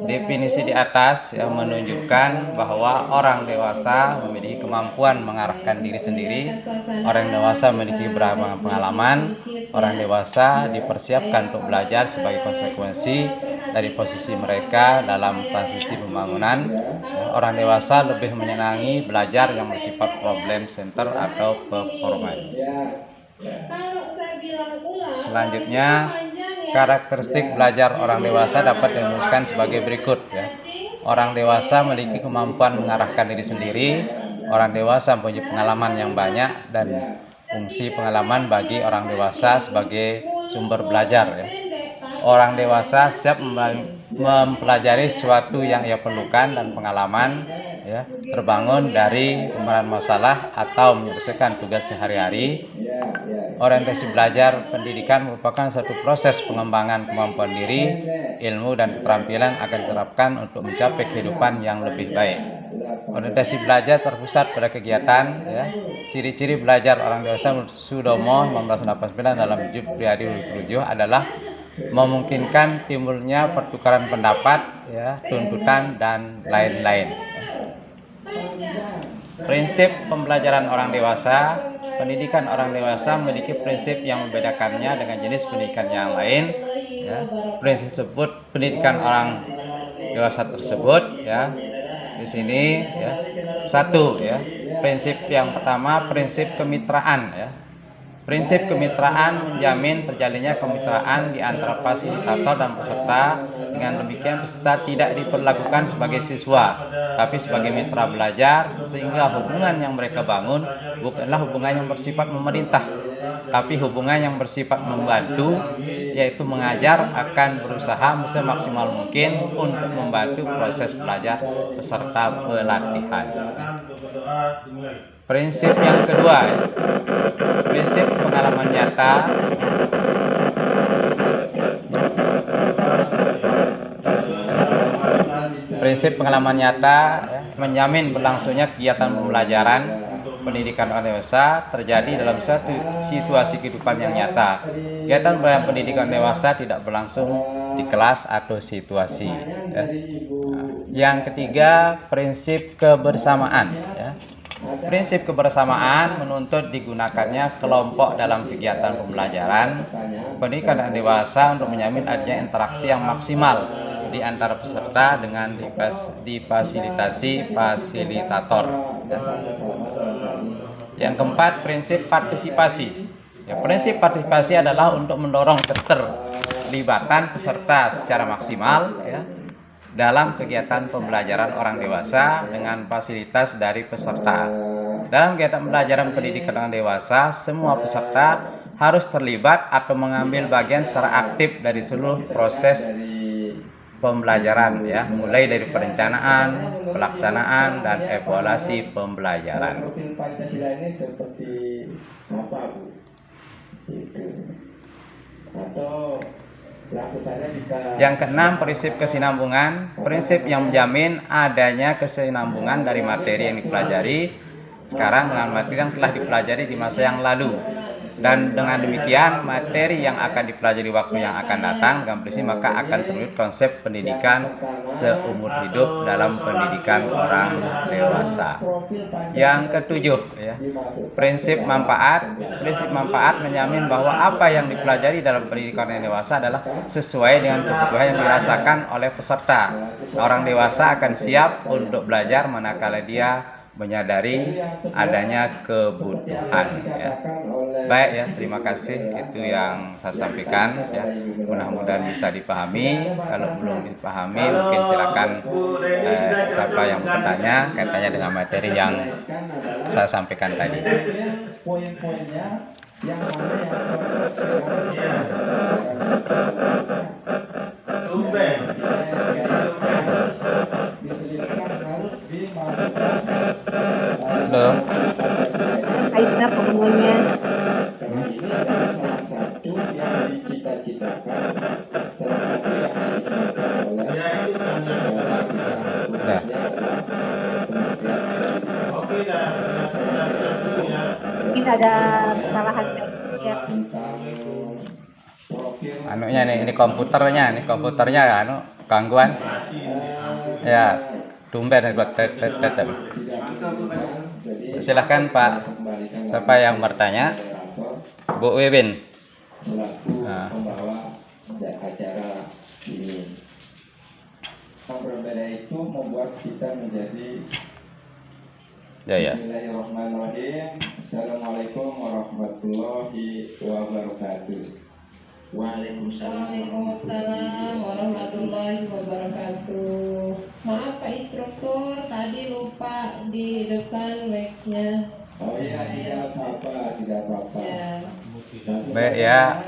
Definisi di atas yang menunjukkan bahwa orang dewasa memiliki kemampuan mengarahkan diri sendiri, orang dewasa memiliki beragam pengalaman, orang dewasa dipersiapkan untuk belajar sebagai konsekuensi dari posisi mereka dalam transisi pembangunan. Orang dewasa lebih menyenangi belajar yang bersifat problem center atau performance. Selanjutnya, karakteristik belajar orang dewasa dapat dirumuskan sebagai berikut ya. Orang dewasa memiliki kemampuan mengarahkan diri sendiri. Orang dewasa mempunyai pengalaman yang banyak dan fungsi pengalaman bagi orang dewasa sebagai sumber belajar ya. Orang dewasa siap mempelajari sesuatu yang ia perlukan dan pengalaman ya, terbangun dari pembenaran masalah atau menyelesaikan tugas sehari-hari. Orientasi belajar pendidikan merupakan satu proses pengembangan kemampuan diri, ilmu dan keterampilan akan diterapkan untuk mencapai kehidupan yang lebih baik. Orientasi belajar terpusat pada kegiatan ya. Ciri-ciri belajar orang dewasa menurut Sudomo 1989 dalam Hidup Pribadi 2007 adalah memungkinkan timbulnya pertukaran pendapat ya, tuntutan dan lain-lain. Prinsip pembelajaran orang dewasa. Pendidikan orang dewasa memiliki prinsip yang membedakannya dengan jenis pendidikan yang lain. Ya. Prinsip tersebut pendidikan orang dewasa tersebut ya. Di sini ya. Satu ya. Prinsip yang pertama prinsip kemitraan ya. Prinsip kemitraan menjamin terjalinnya kemitraan di antara fasilitator dan peserta. Dengan demikian peserta tidak diperlakukan sebagai siswa, tapi sebagai mitra belajar, sehingga hubungan yang mereka bangun bukanlah hubungan yang bersifat memerintah, tapi hubungan yang bersifat membantu, yaitu mengajar akan berusaha semaksimal mungkin untuk membantu proses belajar peserta pelatihan. Prinsip yang kedua, prinsip pengalaman nyata. Prinsip pengalaman nyata ya, menjamin berlangsungnya kegiatan pembelajaran pendidikan orang dewasa terjadi dalam suatu situasi kehidupan yang nyata. Kegiatan pendidikan dewasa tidak berlangsung di kelas atau situasi. Ya. Yang ketiga, prinsip kebersamaan. Ya. Prinsip kebersamaan menuntut digunakannya kelompok dalam kegiatan pembelajaran pendidikan orang dewasa untuk menjamin adanya interaksi yang maksimal di antara peserta dengan difasilitasi fasilitator. Ya. Yang keempat, prinsip partisipasi. Ya, prinsip partisipasi adalah untuk mendorong keterlibatan peserta secara maksimal ya, dalam kegiatan pembelajaran orang dewasa dengan fasilitas dari peserta. Dalam kegiatan pembelajaran pendidikan orang dewasa, semua peserta harus terlibat atau mengambil bagian secara aktif dari seluruh proses pembelajaran ya, mulai dari perencanaan, pelaksanaan dan evaluasi pembelajaran. Profil Pancasila ini seperti apa, Bu? Itu. Atau lakukannya jika... Yang keenam, prinsip kesinambungan. Prinsip yang menjamin adanya kesinambungan dari materi yang dipelajari sekarang dengan materi yang telah dipelajari di masa yang lalu. Dan dengan demikian materi yang akan dipelajari waktu yang akan datang dengan prinsip maka akan terwujud konsep pendidikan seumur hidup dalam pendidikan orang dewasa. Yang ketujuh ya, prinsip manfaat. Prinsip manfaat menjamin bahwa apa yang dipelajari dalam pendidikan orang dewasa adalah sesuai dengan kebutuhan yang dirasakan oleh peserta. Orang dewasa akan siap untuk belajar manakala dia menyadari adanya kebutuhan ya. Baik ya, terima kasih, itu yang saya sampaikan ya. Mudah-mudahan bisa dipahami. Kalau belum dipahami mungkin silakan siapa yang bertanya kaitannya dengan materi yang saya sampaikan tadi. Poin-poinnya yang mana harus dimasukkan. Halo. Aisna pengumumannya. Ini adalah salah satu yang dicita-citakan, salah satu yang dicita-citakan oleh Mungkin ada kesalahan ya. Anunya nih, ini komputernya gangguan? Ya, tumben tetap. Silakan Pak. Siapa yang bertanya? Bu Wiwin. Nah. Pembawa acara ini. Yang berbeda itu membuat kita menjadi Ya. Bismillahirrahmanirrahim. Assalamualaikum warahmatullahi wabarakatuh. Waalaikumsalam warahmatullahi wabarakatuh. Maaf Pak Instruktur, tadi lupa dihidupkan mic-nya. Oh iya, tidak apa-apa. Ya. Baik ya.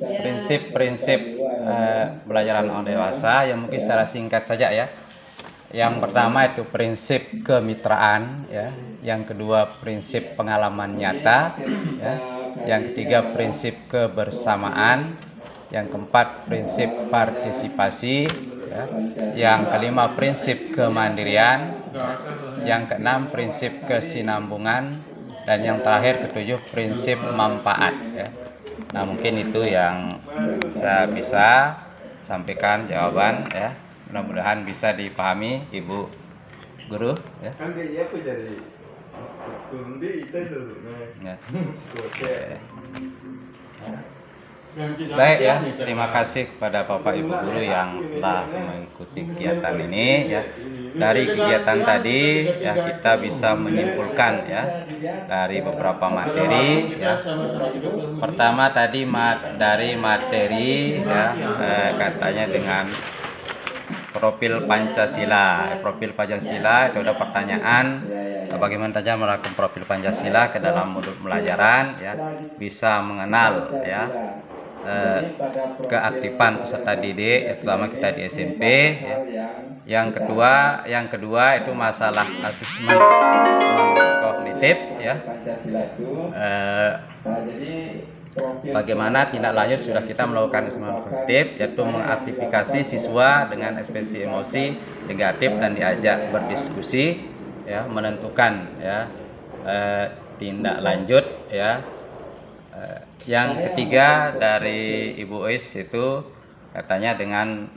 Prinsip-prinsip pembelajaran orang dewasa yang mungkin secara singkat saja ya. Yang pertama itu prinsip kemitraan ya. Yang kedua prinsip pengalaman nyata ya. Yang ketiga prinsip kebersamaan, yang keempat prinsip partisipasi ya. Yang kelima prinsip kemandirian, yang keenam prinsip kesinambungan, dan yang terakhir ketujuh prinsip manfaat ya. Nah mungkin itu yang saya bisa sampaikan jawaban ya, mudah-mudahan bisa dipahami Ibu Guru ya. Ya. Baik ya, terima kasih kepada Bapak Ibu Guru yang telah mengikuti kegiatan ini ya. Dari kegiatan tadi ya kita bisa menyimpulkan ya dari beberapa materi ya. Pertama tadi dari materi ya katanya dengan profil Pancasila. Profil Pancasila itu ada pertanyaan bagaimana saja melakukan profil Pancasila ke dalam modul pembelajaran ya, bisa mengenal ya keaktifan peserta didik terutama kita di SMP ya. Yang kedua itu masalah asesmen kognitif ya. Bagaimana tindak lanjut sudah kita melakukan asesmen kognitif, yaitu mengaktifikasi siswa dengan ekspresi emosi negatif dan diajak berdiskusi ya, menentukan ya tindak lanjut ya. Yang ketiga dari Ibu Ois itu katanya dengan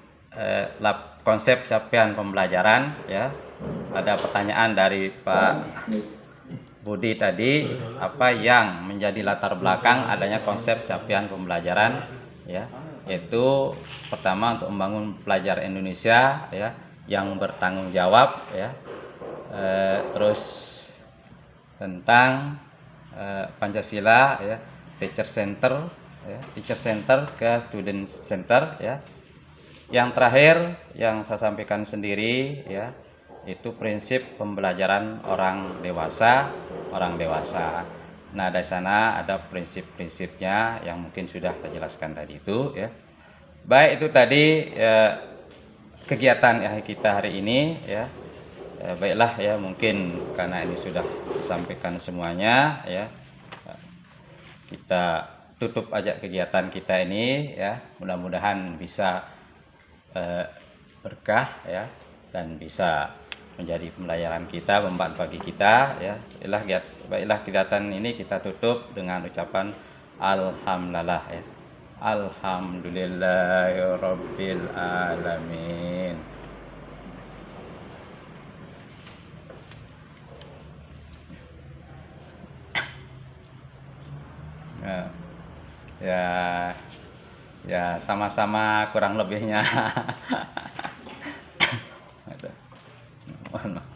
konsep capaian pembelajaran ya. Ada pertanyaan dari Pak Budi tadi, apa yang menjadi latar belakang adanya konsep capaian pembelajaran ya, yaitu pertama untuk membangun pelajar Indonesia ya yang bertanggung jawab ya, terus tentang Pancasila ya, teacher center ke student center ya. Yang terakhir yang saya sampaikan sendiri ya, itu prinsip pembelajaran orang dewasa. Nah, dari sana ada prinsip-prinsipnya yang mungkin sudah saya jelaskan tadi itu ya. Baik, itu tadi kegiatan ya kita hari ini ya. Baiklah ya, mungkin karena ini sudah disampaikan semuanya ya. Kita tutup aja kegiatan kita ini ya. Mudah-mudahan bisa berkah ya, dan bisa menjadi pembelajaran kita, membantu bagi kita ya. Baiklah kegiatan ini kita tutup dengan ucapan alhamdulillah ya. Alhamdulillahirabbil alamin. Ya sama-sama kurang lebihnya. Mohon maaf.